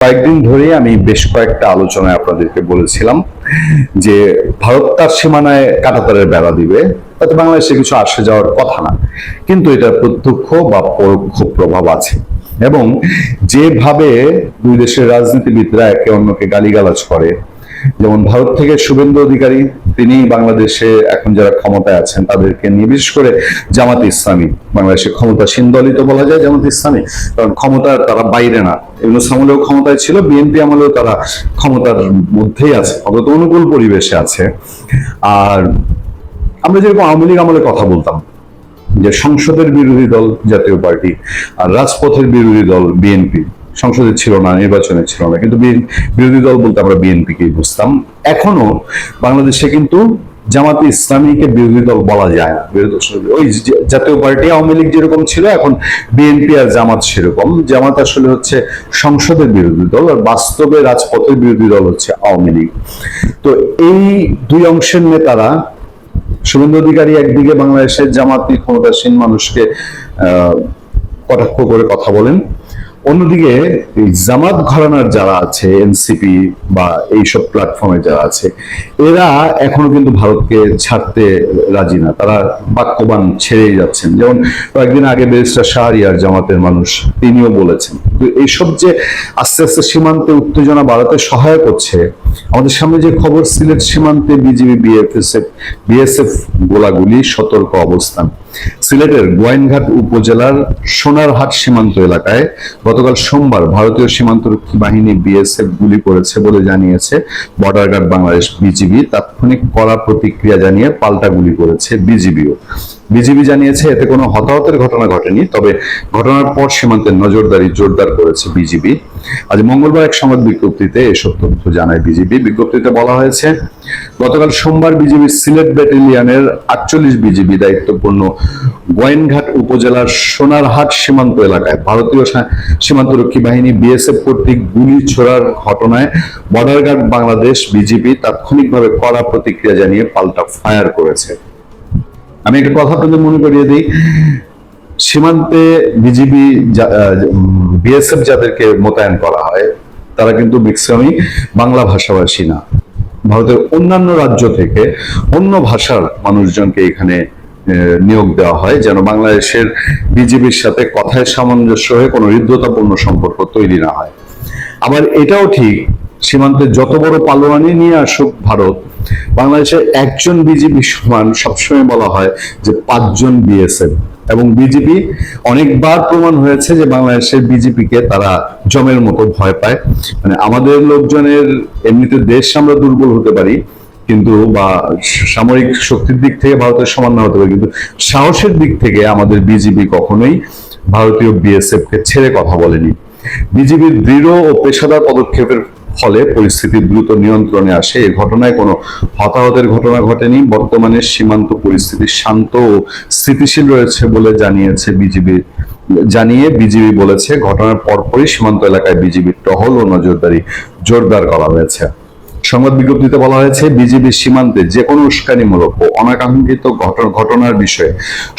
কয়েকদিন ধরে আমি বেশ কয়েকটা আলোচনায় আপনাদেরকে বলেছিলাম যে ভারত তার সীমানায় কাঁটাতারের বেড়া দিবে, তাতে বাংলাদেশে কিছু আসে যাওয়ার কথা না, কিন্তু এটা প্রত্যক্ষ বা পরোক্ষ প্রভাব আছে। এবং যেভাবে দুই দেশের রাজনীতিবিদরা একে অন্যকে গালিগালাজ করে, যেমন ভারত থেকে শুভেন্দু অধিকারী, তিনি বাংলাদেশে এখন যারা ক্ষমতায় আছেন তাদেরকে নিয়ে, বিশেষ করে জামাত ইসলামী, বাংলাদেশে ক্ষমতাসীন দলই তো বলা যায় জামাত ইসলামী, কারণ ক্ষমতার তারা বাইরে না। ইউনূস আমলেও ক্ষমতায় ছিল, বিএনপি আমলেও তারা ক্ষমতার মধ্যেই আছে, অন্তত অনুকূল পরিবেশে আছে। আর আমরা যেরকম আওয়ামী লীগ আমলে কথা বলতাম যে সংসদের বিরোধী দল জাতীয় পার্টি আর রাজপথের বিরোধী দল বিএনপি, সংসদে ছিল না, নির্বাচনে ছিল না, কিন্তু বিরোধী দল বলতে আমরা বিএনপিকেই বুঝতাম। এখনো বাংলাদেশে কিন্তু জামাতে ইসলামীকে বিরোধী দল বলা যায় না। ওই জাতীয় পার্টি আওয়ামী লীগ যেরকম ছিল, এখন বিএনপি আর জামাত সেরকম। জামাত আসলে হচ্ছে সংসদের বিরোধী দল, আর বাস্তবে রাজপথের বিরোধী দল হচ্ছে আওয়ামী লীগ। তো এই দুই অংশের নেতারা, শুভেন্দু অধিকারী একদিকে বাংলাদেশের জামাতি ক্ষমতাসীন মানুষকে কটাক্ষ করে কথা বলেন, অন্যদিকে জামাত ঘরানার যারা আছে, এনসিপি বা এইসব প্ল্যাটফর্মে যারা আছে, এরা এখনো কিন্তু ভারতকে ছাড়তে রাজি না। তারা বাক্যবান ছেড়েই যাচ্ছেন। যেমন কয়েকদিন আগে ব্যারিস্টার শাহরিয়ার, জামাতের মানুষ, তিনিও বলেছেন। তো এইসব যে আস্তে আস্তে সীমান্তে উত্তেজনা বাড়াতে সহায়ক হচ্ছে, আমাদের সামনে যে খবর, সিলেট সীমান্তে বিজিবি বিএসএফ গোলাগুলি, সতর্ক অবস্থান। সিলেটের গোয়াইনঘাট উপজেলার সোনারহাট সীমান্ত এলাকায় গতকাল সোমবার ভারতীয় সীমান্তরক্ষী বাহিনী বিএসএফ গুলি করেছে বলে জানিয়েছে বর্ডার গার্ড বাংলাদেশ বিজিবি। তাৎক্ষণিক কড়া প্রতিক্রিয়া জানিয়ে পাল্টা গুলি করেছে বিজিবিও। বিজিবি জানিয়েছে এতে কোনো হতাহতের ঘটনা ঘটেনি, তবে ঘটনার পর সীমান্তের নজরদারি জোরদার করেছে বিজিবি। আজ মঙ্গলবার এক সংবাদ বিজ্ঞপ্তিতে এসব তথ্য জানায় বিজিবি। বিজ্ঞপ্তিতে বলা হয়েছে, গতকাল সোমবার বিজিবি সিলেট ব্যাটালিয়নের 48 বিজিবি দায়িত্বপূর্ণ গোয়াইনঘাট উপজেলার সোনারহাট সীমান্ত এলাকায় ভারতীয় সীমান্তরক্ষী বাহিনী বিএসএফ কর্তৃক গুলি ছোড়ার ঘটনায় বর্ডার গার্ড বাংলাদেশ বিজিবি তাৎক্ষণিকভাবে কড়া প্রতিক্রিয়া জানিয়ে পাল্টা ফায়ার করেছে। আমি একটা কথা আপনাদের মনে করিয়ে দিই, সীমান্তে বিজিবি বিএসএফ যাদেরকে মোতায়েন করা হয়, তারা কিন্তু ম্যাক্সিমামই বাংলা ভাষাভাষী না। ভারতের অন্যান্য রাজ্য থেকে অন্য ভাষার মানুষজনকে এখানে নিয়োগ দেওয়া হয়, যেন বাংলাদেশের বিজিবির সাথে কথায় সামঞ্জস্য হয়ে কোনো হৃদ্যতাপূর্ণ সম্পর্ক তৈরি না হয়। আবার এটাও ঠিক, সীমান্তে যত বড় পালোয়ানি নিয়ে আসুক ভারত, বাংলাদেশের একজন বিজিবি সমান সবসময় বলা হয় যে 5 জন বিএসএফ। এবং বিজেপি অনেকবার প্রমাণ হয়েছে যে বাংলাদেশের বিজেপিকে তারা জমের মতো ভয় পায়। মানে আমাদের লোকজনের এমনিতে দেশ আমরা দুর্বল হতে পারি, কিন্তু বা সামরিক শক্তির দিক থেকে ভারতের সমান না হতে পারে, কিন্তু সাহসের দিক থেকে আমাদের বিজেপি কখনোই ভারতীয় বিএসএফ কে ছেড়ে কথা বলেনি। বিজেপির দৃঢ় ও পেশাদার পদক্ষেপের ফলে পরিস্থিতি দ্রুত নিয়ন্ত্রণে আসে। এই ঘটনায় কোনো হতাহতের ঘটনা ঘটেনি। বর্তমানে সীমান্ত পরিস্থিতি শান্ত ও স্থিতিশীল রয়েছে বলে বিজিবি বলেছে, ঘটনার পরপরই সীমান্ত এলাকায় বিজিবির টহল ও নজরদারি জোরদার করা হয়েছে। সংবাদ বিজ্ঞপ্তিতে বলা হয়েছে, বিজিবি সীমান্তে যে কোনো উস্কানিমূলক ও অনাকাঙ্ক্ষিত ঘটনার বিষয়ে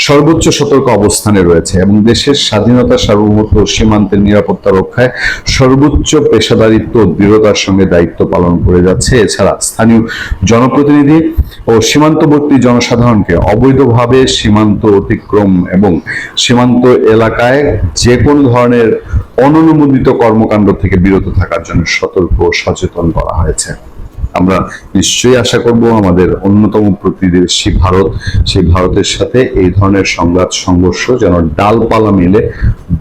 সর্বোচ্চ সতর্ক অবস্থানে রয়েছে এবং দেশের স্বাধীনতা, সার্বভৌমত্ব ও সীমান্তের নিরাপত্তা রক্ষায় সর্বোচ্চ পেশাদারিত্ব ও দৃঢ়তার সঙ্গে দায়িত্ব পালন করে যাচ্ছে। এছাড়া স্থানীয় জনপ্রতিনিধি ও সীমান্তবর্তী জনসাধারণকে অবৈধভাবে সীমান্ত অতিক্রম এবং সীমান্ত এলাকায় যে কোনো ধরনের অননুমোদিত কর্মকাণ্ড থেকে বিরত থাকার জন্য সতর্ক ও সচেতন করা হয়েছে। আমরা নিশ্চয়ই আশা করব আমাদের অন্যতম প্রতিবেশী ভারত, সেই ভারতের সাথে এই ধরনের সংঘাত সংঘর্ষ যেন ডালপালা মিলে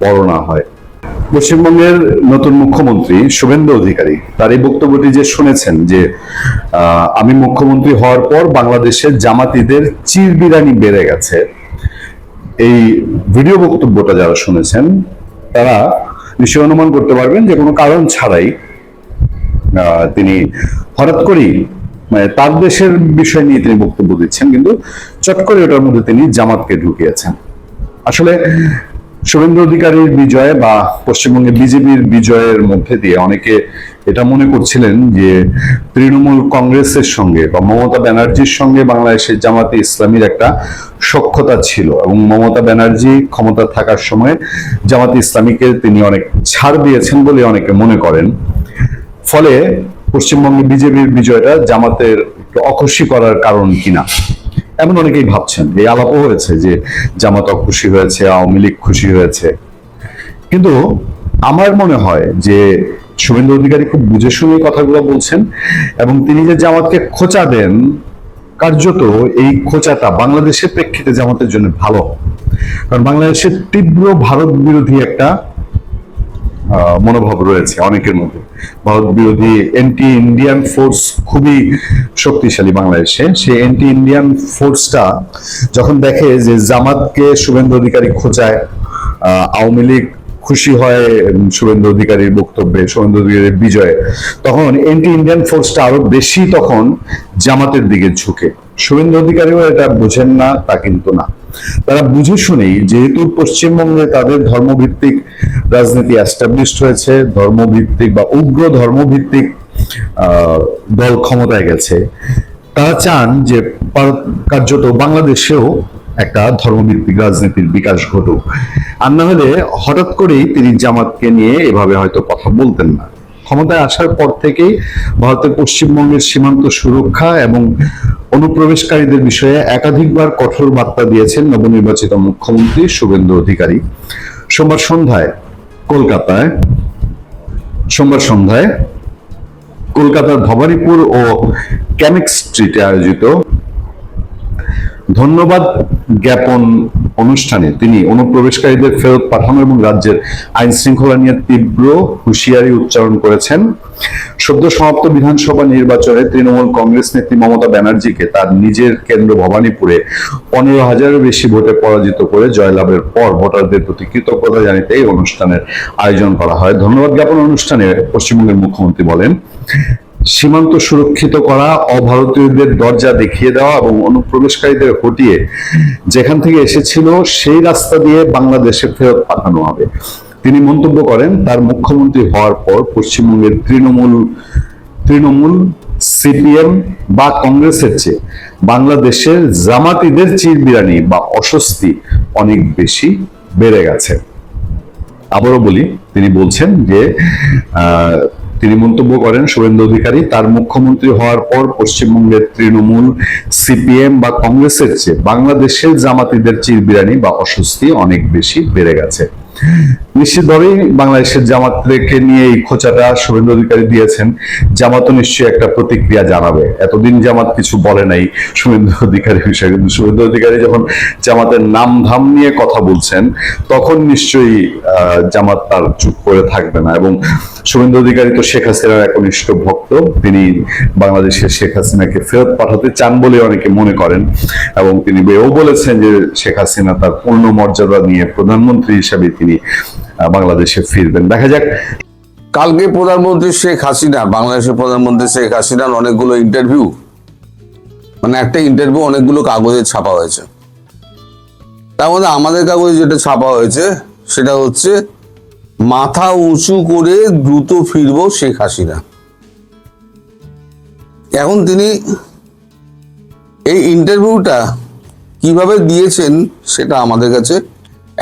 বড় না হয়। পশ্চিমবঙ্গের নতুন মুখ্যমন্ত্রী শুভেন্দু অধিকারী, তার এই বক্তব্যটি যে শুনেছেন যে আমি মুখ্যমন্ত্রী হওয়ার পর বাংলাদেশের জামাতিদের চিরবিরানি বেড়ে গেছে, এই ভিডিও বক্তব্যটা যারা শুনেছেন তারা নিশ্চয় অনুমান করতে পারবেন যে কোনো কারণ ছাড়াই তিনি হঠাৎ করেই মানে তার দেশের বিষয় নিয়ে তিনি বক্তব্য দিচ্ছেন, কিন্তু চট করে ওটার মধ্যে তিনি জামাতকে ঢুকিয়েছেন। আসলে শুভেন্দু অধিকারীর বিজয় বা পশ্চিমবঙ্গে বিজেপির বিজয়ের মধ্যে দিয়ে অনেকে এটা মনে করছিলেন যে তৃণমূল কংগ্রেসের সঙ্গে বা মমতা ব্যানার্জির সঙ্গে বাংলাদেশের জামাতে ইসলামীর একটা সখ্যতা ছিল এবং মমতা ব্যানার্জি ক্ষমতা থাকার সময় জামাতে ইসলামীকে তিনি অনেক ছাড় দিয়েছেন বলে অনেকে মনে করেন। ফলে পশ্চিমবঙ্গে বিজেপির বিজয়টা জামাতের অখুশি করার কারণ কিনা এমন অনেকেই ভাবছেন। এই আলাপও হয়েছে যে জামাত খুশি হয়েছে, আওয়ামী লীগ খুশি হয়েছে। কিন্তু আমার মনে হয় যে শুভেন্দু অধিকারী খুব বুঝে শুনে কথাগুলো বলছেন এবং তিনি যে জামাতকে খোঁচা দেন, কার্যত এই খোঁচাটা বাংলাদেশের প্রেক্ষিতে জামাতের জন্য ভালো। কারণ বাংলাদেশের তীব্র ভারত বিরোধী একটা মনোভাব রয়েছে অনেকের মধ্যে। ভারত বিরোধী এন্টি ইন্ডিয়ান ফোর্স খুবই শক্তিশালী বাংলাদেশে। সেই এন্টি ইন্ডিয়ান ফোর্সটা যখন দেখে যে জামাতকে শুভেন্দু অধিকারী খোঁচায়, আওয়ামী লীগ খুশি হয় শুভেন্দু অধিকারীর বক্তব্যে, শুভেন্দু অধিকারীর বিজয়ে, তখন এন্টি ইন্ডিয়ান ফোর্সটা আরো বেশি তখন জামাতের দিকে ঝুঁকে। শুভেন্দু অধিকারীও এটা বোঝেন না তা কিন্তু না, তারা বুঝে শুনেই, যেহেতু পশ্চিমবঙ্গে তাদের ধর্মভিত্তিক রাজনীতি এস্টাবলিশড হয়েছে, ধর্মভিত্তিক বা উগ্র ধর্মভিত্তিক দল ক্ষমতায় গেছে, তারা চান যে কার্যত বাংলাদেশেও একটা ধর্মভিত্তিক রাজনীতির বিকাশ ঘটুক। আর না হলে হঠাৎ করেই তিনি জামাতকে নিয়ে এভাবে হয়তো কথা বলতেন না। ক্ষমতায় আসার পর থেকেই ভারতের পশ্চিমবঙ্গের সীমান্ত সুরক্ষা এবং অনুপ্রবেশকারীদের বিষয়ে একাধিকবার কঠোর বার্তা দিয়েছেন নবনির্বাচিত মুখ্যমন্ত্রী শুভেন্দু অধিকারী। সোমবার সন্ধ্যায় কলকাতার ভবানীপুর ও ক্যামিক স্ট্রিটে আয়োজিত ধন্যবাদ জ্ঞাপন অনুষ্ঠানে তিনি অনুপ্রবেশকারীদের ফেরত পাঠানো এবং রাজ্যের আইন শৃঙ্খলা নিয়ে তীব্র হুঁশিয়ারি উচ্চারণ করেছেন। সদ্য সমাপ্ত বিধানসভা নির্বাচনে তৃণমূল কংগ্রেস নেত্রী মমতা ব্যানার্জিকে তার নিজের কেন্দ্র ভবানীপুরে 15,000-এর বেশি ভোটে পরাজিত করে জয়লাভের পর ভোটারদের প্রতি কৃতজ্ঞতা জানাতে এই অনুষ্ঠানের আয়োজন করা হয়। ধন্যবাদ জ্ঞাপন অনুষ্ঠানে পশ্চিমবঙ্গের মুখ্যমন্ত্রী বলেন, সীমান্ত সুরক্ষিত করা, অভারতীয়দের দরজা দেখিয়ে দেওয়া এবং অনুপ্রবেশকারীদের হটিয়ে যেখান থেকে এসেছিল সেই রাস্তা দিয়ে বাংলাদেশে ফেরত পাঠানো হবে। তিনি মন্তব্য করেন, তার মুখ্যমন্ত্রী হওয়ার পর পশ্চিমবঙ্গের তৃণমূল সিপিএম বা কংগ্রেসের চেয়ে বাংলাদেশের জামাতিদের চিরবিরানি বা অস্বস্তি অনেক বেশি বেড়ে গেছে। আবারও বলি, তিনি বলছেন যে তিনি মন্তব্য করেন, শুভেন্দু অধিকারী তার মুখ্যমন্ত্রী হওয়ার পর পশ্চিমবঙ্গের তৃণমূল সিপিএম বা কংগ্রেসের চেয়ে বাংলাদেশের জামাতিদের চিরবিরানি বা অস্বস্তি অনেক বেশি বেড়ে গেছে। নিশ্চিতভাবেই বাংলাদেশের জামাতকে নিয়ে এই খোঁচাটা শুভেন্দু অধিকারী দিয়েছেন। জামাতও নিশ্চয়ই একটা প্রতিক্রিয়া জানাবে। এতদিন জামাত কিছু বলে নাই শুভেন্দু অধিকারী বিষয়ে, কিন্তু শুভেন্দু অধিকারী যখন জামাতের নাম ধাম নিয়ে কথা বলছেন তখন নিশ্চয়ই জামাত তার চুপ করে থাকবে না। এবং শুভেন্দু অধিকারী তো শেখ হাসিনার একনিষ্ঠ ভক্ত, তিনি বাংলাদেশের শেখ হাসিনাকে ফেরত পাঠাতে চান বলে অনেকে মনে করেন এবং তিনি এও বলেছেন যে শেখ হাসিনা তার পূর্ণ মর্যাদা নিয়ে প্রধানমন্ত্রী হিসাবে তিনি বাংলাদেশে ফিরবেন। দেখা যাক। কালকে প্রধানমন্ত্রী শেখ হাসিনা, বাংলাদেশের প্রধানমন্ত্রী শেখ হাসিনার অনেকগুলো ইন্টারভিউ, মানে একটা ইন্টারভিউ অনেকগুলো কাগজে ছাপা হয়েছে। তার মধ্যে আমাদের কাগজে যেটা ছাপা হয়েছে সেটা হচ্ছে, মাথা উঁচু করে দ্রুত ফিরব শেখ হাসিনা। এখন তিনি এই ইন্টারভিউটা কিভাবে দিয়েছেন সেটা আমাদের কাছে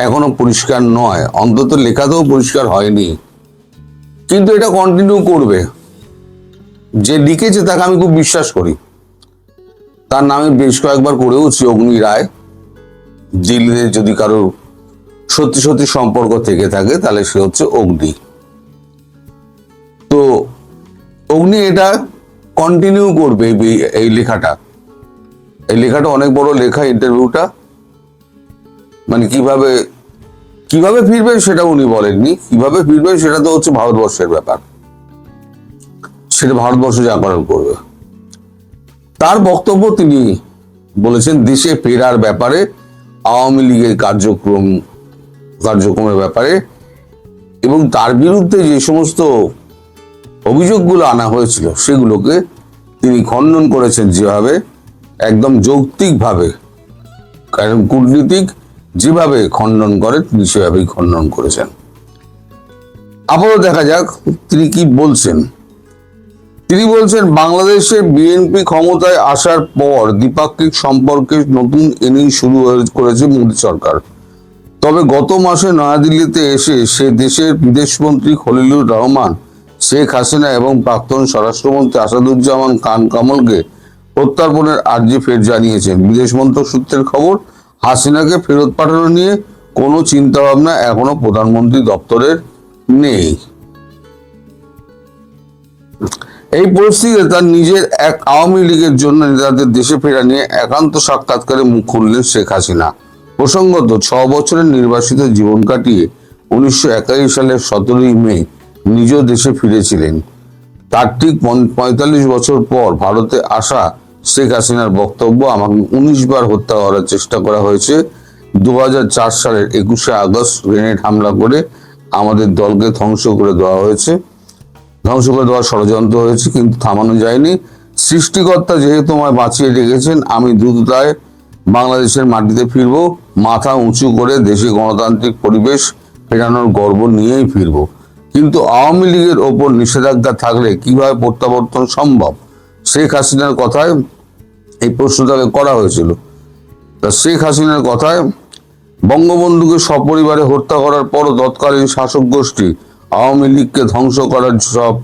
এখনো পরিষ্কার নয়, অন্তত লেখাতেও পরিষ্কার হয়নি। কিন্তু এটা কন্টিনিউ করবে। যে লিখেছে তাকে আমি খুব বিশ্বাস করি। তার নামে বেশ কয়েকবার করেওছি অগ্নি রায়। দিল্লিতে যদি কারো সত্যি সত্যি সম্পর্ক থেকে থাকে তাহলে সে হচ্ছে অগ্নি। তো অগ্নি এটা কন্টিনিউ করবে। এই লেখাটা অনেক বড় লেখা। ইন্টারভিউটা মানে কিভাবে ফিরবে সেটা উনি বলেননি। কিভাবে ফিরবে সেটা তো হচ্ছে ভারতবর্ষের ব্যাপার, সেটা ভারতবর্ষ যা করার করবে। তার বক্তব্য তিনি বলেছেন দেশে ফেরার ব্যাপারে, আওয়ামী লীগের কার্যক্রমের ব্যাপারে এবং তার বিরুদ্ধে যে সমস্ত অভিযোগগুলো আনা হয়েছিল সেগুলোকে তিনি খণ্ডন করেছেন, যেভাবে একদম যৌক্তিকভাবে, কারণ কূটনীতিক যেভাবে খণ্ডন করে তিনি সেভাবেই খণ্ডন করেছেন। আবারও দেখা যাক তিনি কি বলছেন। তিনি বলছেন, বাংলাদেশে বিএনপি ক্ষমতায় আসার পর দ্বিপাক্ষিক সম্পর্কে নতুন ইনিংস শুরু করেছে মোদী সরকার। তবে গত মাসে নয়াদিল্লিতে এসে সে দেশের বিদেশমন্ত্রী খলিলুর রহমান, শেখ হাসিনা এবং প্রাক্তন স্বরাষ্ট্রমন্ত্রী আসাদুজ্জামান খান কামালকে প্রত্যর্পণের আর্জি ফের জানিয়েছেন। বিদেশ মন্ত্রক সূত্রের খবর, হাসিনাকে ফেরত পাঠানো নিয়ে কোনো চিন্তা ভাবনা এখনো প্রধানমন্ত্রী দপ্তরের নেই। এই পরিস্থিতিতে তার নিজের এক আওয়ামী লীগের জন্য নেতাদের দেশে ফেরা নিয়ে একান্ত সাক্ষাৎকারে মুখ খুললেন শেখ হাসিনা। প্রসঙ্গত, 6 বছরের নির্বাসিত জীবন কাটিয়ে 1981 সালের 17ই মে নিজ দেশে ফিরেছিলেন। তার ঠিক 45 বছর পর ভারতে আসা শেখ হাসিনার বক্তব্য, আমাকে 19 বার হত্যা করার চেষ্টা করা হয়েছে। 2004 সালের 21শে আগস্ট গ্রেনেড হামলা করে আমাদের দলকে ধ্বংস করে দেওয়ার ষড়যন্ত্র হয়েছে, কিন্তু থামানো যায়নি। সৃষ্টিকর্তা যেহেতু আমায় বাঁচিয়ে রেখেছেন, আমি দ্রুততায় বাংলাদেশের মাটিতে ফিরব, মাথা উঁচু করে দেশে গণতান্ত্রিক পরিবেশ ফেরানোর গর্ব নিয়েই ফিরব। কিন্তু আওয়ামী লীগের ওপর নিষেধাজ্ঞা থাকলে কিভাবে প্রত্যাবর্তন সম্ভব? শেখ হাসিনার কথায় এই প্রশ্ন তাকে করা হয়েছিল। তা শেখ হাসিনার কথায়, বঙ্গবন্ধুকে সপরিবারে হত্যা করার পরও তৎকালীন শাসক গোষ্ঠী আওয়ামী লীগকে ধ্বংস করার সব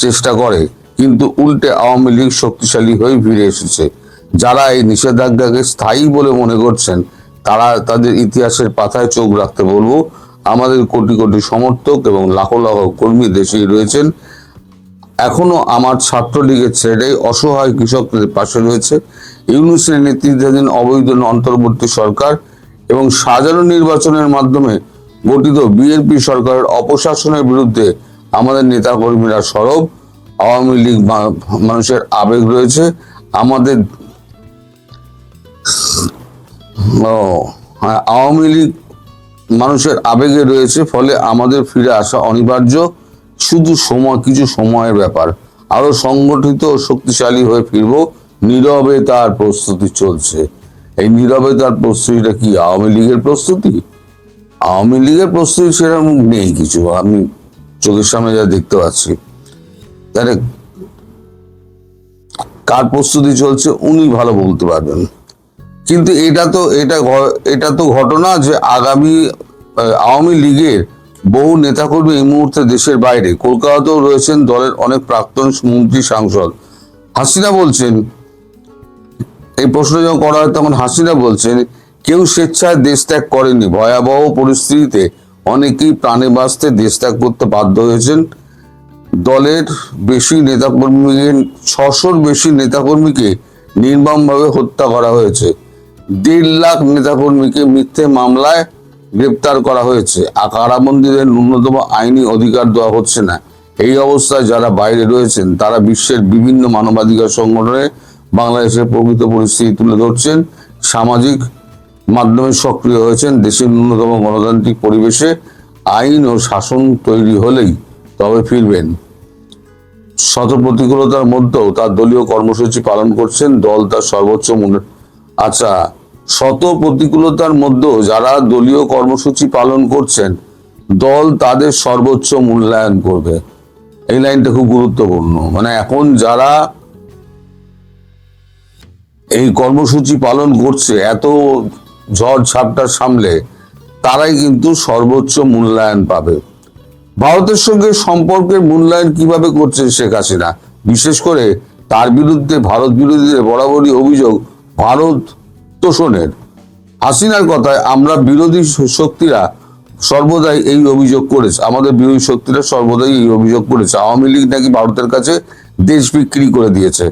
চেষ্টা করে, কিন্তু উল্টে আওয়ামী লীগ শক্তিশালী হয়ে ফিরে এসেছে। যারা এই নিষেধাজ্ঞাকে স্থায়ী বলে মনে করছেন, তারা তাদের ইতিহাসের পাতায় চোখ রাখতে বলবো। আমাদের কোটি কোটি সমর্থক এবং লাখো লাখো কর্মী দেশেই রয়েছেন। এখনো আমার ছাত্রলীগের ছেলেরাই অসহায় কৃষকদের পাশে রয়েছে। ইউনূসের নেতৃত্বাধীন অবৈধ অন্তর্বর্তী সরকার এবং সাজানো নির্বাচনের মাধ্যমে গঠিত বিএনপি সরকারের অপশাসনের বিরুদ্ধে আমাদের নেতাকর্মীরা সরব। আওয়ামী লীগ মানুষের আবেগ রয়েছে, আওয়ামী লীগ মানুষের আবেগে রয়েছে, ফলে আমাদের ফিরে আসা অনিবার্য। শুধু কিছু সময়ের ব্যাপার। আরো সংগঠিত ও শক্তিশালী হয়ে ফিরব। নীরবে তার প্রস্তুতি চলছে। এই নীরবে তার প্রস্তুতিটা কি আওয়ামী লীগের প্রস্তুতি? আওয়ামী লীগের প্রস্তুতি সেরকম নেই কিছু, আমি চোখের সামনে যা দেখতে পাচ্ছি। তাহলে কার প্রস্তুতি চলছে উনি ভালো বলতে পারবেন। কিন্তু এটা তো ঘটনা যে আগামী আওয়ামী লীগের বহু নেতাকর্মী এই মুহূর্তে দেশের বাইরে, কলকাতাতেও রয়েছেন দলের অনেক প্রাক্তন মন্ত্রী, সাংসদ। হাসিনা বলছেন, এই প্রশ্ন যখন করা হয় তখন হাসিনা বলছেন, কেউ স্বেচ্ছায় দেশ ত্যাগ করেনি। ভয়াবহ পরিস্থিতিতে অনেকেই প্রাণে বাঁচতে দেশ ত্যাগ করতে বাধ্য হয়েছেন। দলের বেশি নেতাকর্মীকে 600-র বেশি নেতাকর্মীকে নির্মমভাবে হত্যা করা হয়েছে। 1.5 লাখ নেতাকর্মীকে মিথ্যে মামলায় গ্রেপ্তার করা হয়েছে। কারাবন্দীদের ন্যূনতম আইনি অধিকার দেওয়া হচ্ছে না। এই অবস্থায় যারা বাইরে রয়েছেন, তারা বিশ্বের বিভিন্ন মানবাধিকার সংগঠনে বাংলাদেশের প্রকৃত পরিস্থিতি তুলে ধরছেন, সামাজিক মাধ্যমে সক্রিয় হয়েছেন। দেশের ন্যূনতম গণতান্ত্রিক পরিবেশে আইন ও শাসন তৈরি হলেই তবে ফিরবেন। শত প্রতিকূলতার মধ্যেও তার দলীয় কর্মসূচি পালন করছেন। দল তার সর্বোচ্চ শত প্রতিকূলতার মধ্যেও যারা দলীয় কর্মসূচি পালন করছেন, দল তাদের সর্বোচ্চ মূল্যায়ন করবে। এই লাইনটা খুব গুরুত্বপূর্ণ। মানে এখন যারা এই কর্মসূচি পালন করছে এত ঝড় ঝাপটার সামলে, তারাই কিন্তু সর্বোচ্চ মূল্যায়ন পাবে। ভারতের সঙ্গে সম্পর্কের মূল্যায়ন কিভাবে করছে শেখ হাসিনা? বিশেষ করে তার বিরুদ্ধে ভারত বিরোধীদের বরাবরই অভিযোগ ভারত তোষণের। হাসিনার কথায়, আমরা বিরোধী শক্তিরা সর্বদাই এই অভিযোগ করেছে, আমাদের বিরোধী শক্তিরা সর্বদাই এই অভিযোগ করেছে আওয়ামী লীগ নাকি ভারতের কাছে দেশ বিক্রি করে দিয়েছে,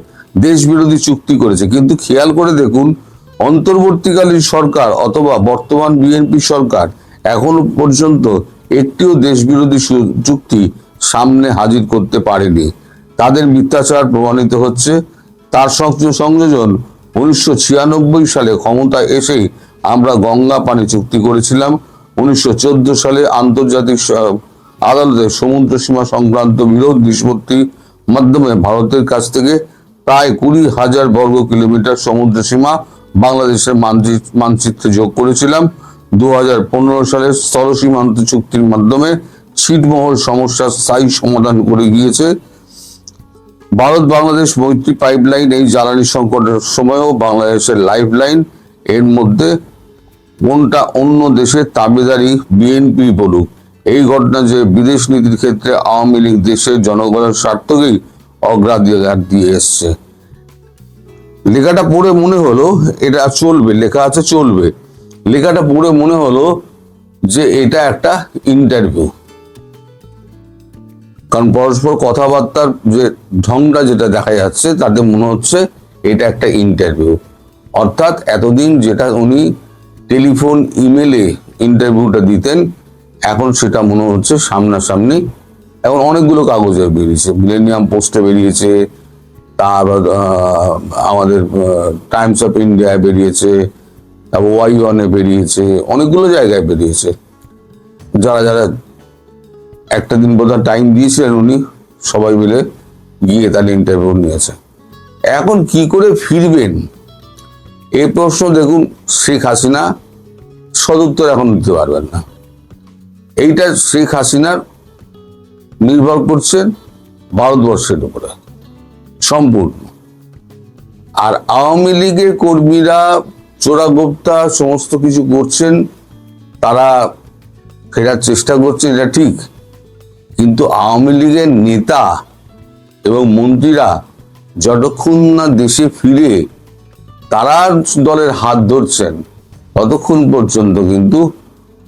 দেশ বিরোধী চুক্তি করেছে। কিন্তু খেয়াল করে দেখুন, অন্তর্বর্তীকালীন সরকার অথবা বর্তমান বিএনপি সরকার এখনো পর্যন্ত একটিও দেশ বিরোধী চুক্তি সামনে হাজির করতে পারেনি। তাদের মিথ্যাচার প্রমাণিত হচ্ছে। তার সংযোজন 1996 সালে ক্ষমতায় এসেই আমরা গঙ্গা পানি চুক্তি করেছিলাম। 1914 সালে আন্তর্জাতিক আদালতে সমুদ্র সীমা সংক্রান্ত বিরোধ নিষ্পত্তির মাধ্যমে ভারতের কাছ থেকে প্রায় 20,000 বর্গ কিলোমিটার সমুদ্র সীমা বাংলাদেশের মানচিত্রে যোগ করেছিলাম। 2015 সালের স্থল সীমান্ত চুক্তির মাধ্যমে ছিটমহল সমস্যার স্থায়ী সমাধান করে গিয়েছে। ভারত বাংলাদেশ মৈত্রী পাইপলাইন এই জ্বালানি সংকটের সময়ও বাংলাদেশের লাইফ লাইন। এর মধ্যে কোনটা অন্য দেশের তাবেদারি বিএনপি বলুক। এই ঘটনা যে বিদেশ নীতির ক্ষেত্রে আওয়ামী লীগ দেশের জনগণের স্বার্থকেই অগ্রাধিকার দিয়ে এসছে। লেখাটা পড়ে মনে হলো এটা চলবে, লেখা আছে চলবে। লেখাটা পড়ে মনে হলো যে এটা একটা ইন্টারভিউ, কারণ পরস্পর কথাবার্তার যে ঢংটা যেটা দেখা যাচ্ছে তাতে মনে হচ্ছে এটা একটা ইন্টারভিউ। অর্থাৎ এতদিন যেটা উনি টেলিফোন ইমেলে ইন্টারভিউটা দিতেন, এখন সেটা মনে হচ্ছে সামনাসামনি। এখন অনেকগুলো কাগজে বেরিয়েছে, মিলেনিয়াম পোস্টে বেরিয়েছে, তারপর আমাদের টাইমস অফ ইন্ডিয়ায় বেরিয়েছে, তারপর Y1-এ বেরিয়েছে, অনেকগুলো জায়গায় বেরিয়েছে। যারা যারা একটা দিন বোধহয় টাইম দিয়েছিলেন উনি, সবাই মিলে গিয়ে তার ইন্টারভিউ নিয়েছে। এখন কি করে ফিরবেন এই প্রশ্ন দেখুন, শেখ হাসিনা সদুত্তর এখন দিতে পারবেন না। এইটা শেখ হাসিনার নির্ভর করছে ভারতবর্ষের উপরে সম্পূর্ণ। আর আওয়ামী লীগের কর্মীরা চোরাগোপ্তা সমস্ত কিছু করছেন, তারা ফেরার চেষ্টা করছেন, এটা ঠিক। কিন্তু আওয়ামী লীগের নেতা এবং মন্ত্রীরা যতক্ষণ না দেশে ফিরে তারা দলের হাত ধরছেন, ততক্ষণ পর্যন্ত কিন্তু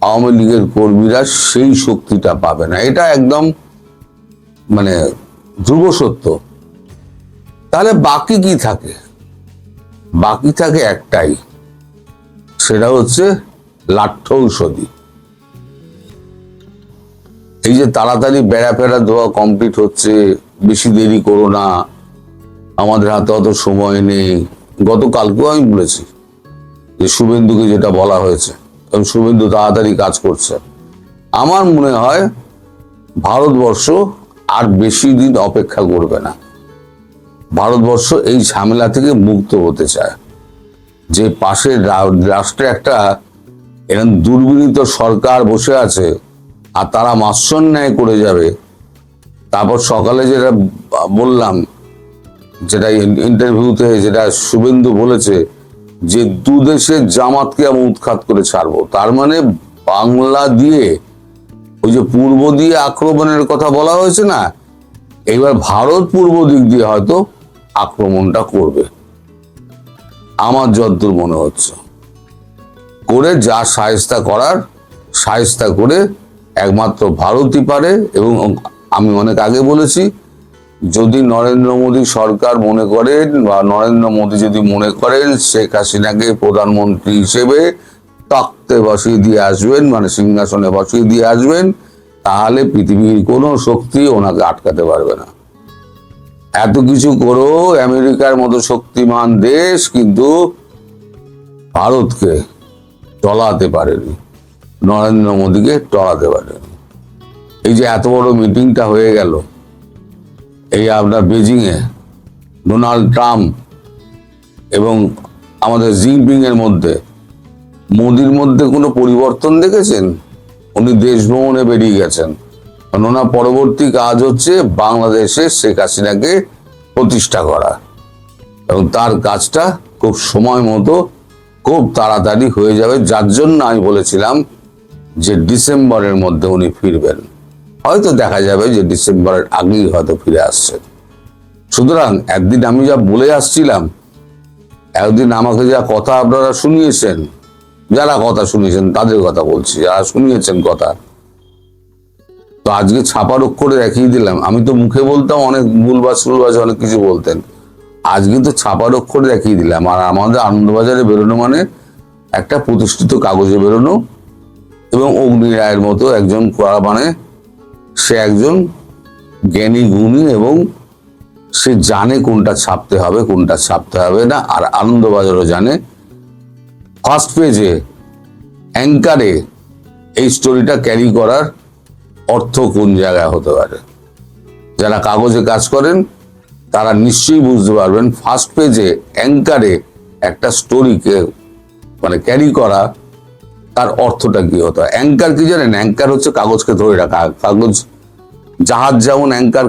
আওয়ামী লীগের কর্মীরা সেই শক্তিটা পাবে না। এটা একদম মানে ধ্রুব সত্য। তাহলে বাকি কি থাকে? বাকি থাকে একটাই, সেটা হচ্ছে লাঠ্য ঔষধি। এই যে তাড়াতাড়ি বেড়া ফেরা দেওয়া কমপ্লিট হচ্ছে, বেশি দেরি করো না, আমাদের হাতে অত সময় নেই। গতকালকেও আমি বলেছি যে শুভেন্দুকে যেটা বলা হয়েছে, এবং শুভেন্দু তাড়াতাড়ি কাজ করছে। আমার মনে হয় ভারতবর্ষ আর বেশি দিন অপেক্ষা করবে না। ভারতবর্ষ এই ঝামেলা থেকে মুক্ত হতে চায়। যে পাশের রাষ্ট্রে একটা এরকম দুর্বিনীত সরকার বসে আছে, আর তারা মাস্যন ন্যায় করে যাবে। তারপর সকালে যেটা বললাম, যেটা ইন্টারভিউতে যেটা শুভেন্দু বলেছে যে দুদেশের জামাতকে আমি উৎখাত করে ছাড়বো, তার মানে বাংলা দিয়ে ওই যে পূর্ব দিয়ে আক্রমণের কথা বলা হয়েছে না, এইবার ভারত পূর্ব দিক দিয়ে হয়তো আক্রমণটা করবে আমার যতদূর মনে হচ্ছে। করে যা শায়েস্তা করার শায়েস্তা করে একমাত্র ভারতই পারে। এবং আমি অনেক আগে বলেছি, যদি নরেন্দ্র মোদী সরকার মনে করেন বা নরেন্দ্র মোদী যদি মনে করেন শেখ হাসিনাকে প্রধানমন্ত্রী হিসেবে তক্তে বসিয়ে দিয়ে আসবেন, মানে সিংহাসনে বসিয়ে দিয়ে আসবেন, তাহলে পৃথিবীর কোনো শক্তি ওনাকে আটকাতে পারবে না। এত কিছু করেও আমেরিকার মতো শক্তিমান দেশ কিন্তু ভারতকে টলাতে পারেনি, নরেন্দ্র মোদীকে টলাতে পারেনি। এই যে এত বড় মিটিংটা হয়ে গেল, এই আপনার বেজিংয়ে ডোনাল্ড ট্রাম্প এবং আমাদের জিনপিং এর মধ্যে, মোদির মধ্যে কোনো পরিবর্তন দেখেছেন? উনি দেশ ভ্রমণে বেরিয়ে গেছেন, কারণ ওনার পরবর্তী কাজ হচ্ছে বাংলাদেশে শেখ হাসিনাকে প্রতিষ্ঠা করা, এবং তার কাজটা খুব সময় মতো খুব তাড়াতাড়ি হয়ে যাবে। যার জন্য আমি বলেছিলাম যে ডিসেম্বরের মধ্যে উনি ফিরবেন। হয়তো দেখা যাবে যে ডিসেম্বরের আগেই হয়তো ফিরে আসছে। সুতরাং একদিন আমি যা বলে আসছিলাম, একদিন আমাকে যা কথা আপনারা শুনিয়েছেন, যারা কথা শুনিয়েছেন তাদের কথা বলছি, যারা শুনিয়েছেন কথা, তো আজকে ছাপার অক্ষরে দেখিয়ে দিলাম। আমি তো মুখে বলতাম অনেক ভুলবাজ অনেক কিছু বলতেন, আজকে তো ছাপার অক্ষরে দেখিয়ে দিলাম। আর আমাদের আনন্দবাজারে বেরোনো মানে একটা প্রতিষ্ঠিত কাগজে বেরোনো, এবং অগ্নি রায়ের মতো একজন করা, মানে সে একজন জ্ঞানী গুণী এবং সে জানে কোনটা ছাপতে হবে কোনটা ছাপতে হবে না। আর আনন্দবাজারও জানে ফার্স্ট পেজে অ্যাঙ্কারে এই স্টোরিটা ক্যারি করার অর্থ কোন জায়গায় হতে পারে। যারা কাগজে কাজ করেন তারা নিশ্চয়ই বুঝতে পারবেন ফার্স্ট পেজে অ্যাঙ্কারে একটা স্টোরিকে মানে ক্যারি করা, তার অর্থটা কি হতো। অ্যাঙ্কার কি জানেন? অ্যাঙ্কার হচ্ছে কাগজকে ধরে রাখা। কাগজ, জাহাজ যেমন অ্যাঙ্কার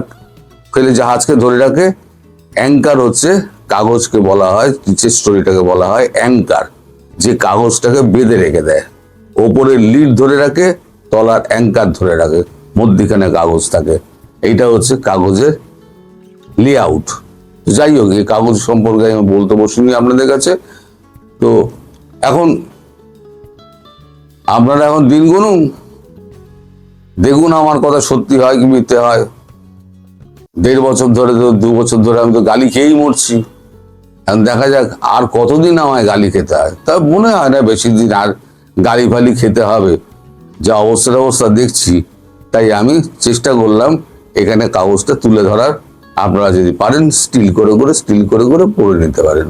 ফেলে জাহাজকে ধরে রাখে, অ্যাঙ্কার হচ্ছে কাগজকে বলা হয়, নিচের স্টোরিটাকে বলা হয় অ্যাঙ্কার, যে কাগজটাকে বেঁধে রেখে দেয়। ওপরে লিড ধরে রাখে, তলার অ্যাঙ্কার ধরে রাখে, মধ্যিখানে কাগজ থাকে। এইটা হচ্ছে কাগজের লেআউট। যাই হোক, এই কাগজ সম্পর্কে আমি বলতে বসিনি আপনাদের কাছে। তো এখন আপনারা এখন দিন গুনুন, দেখুন আমার কথা সত্যি হয় কি মিথ্যে হয়। 1.5 বছর ধরে, 2 বছর ধরে আমি তো গালি খেয়েই মরছি। এখন দেখা যাক আর কতদিন আমায় গালি খেতে হয়। তা মনে হয় না বেশি দিন আর গালি ফালি খেতে হবে, যা অবস্থা দেখছি। তাই আমি চেষ্টা করলাম এখানে কাগজটা তুলে ধরার। আপনারা যদি পারেন স্টিল করে পড়ে নিতে পারেন।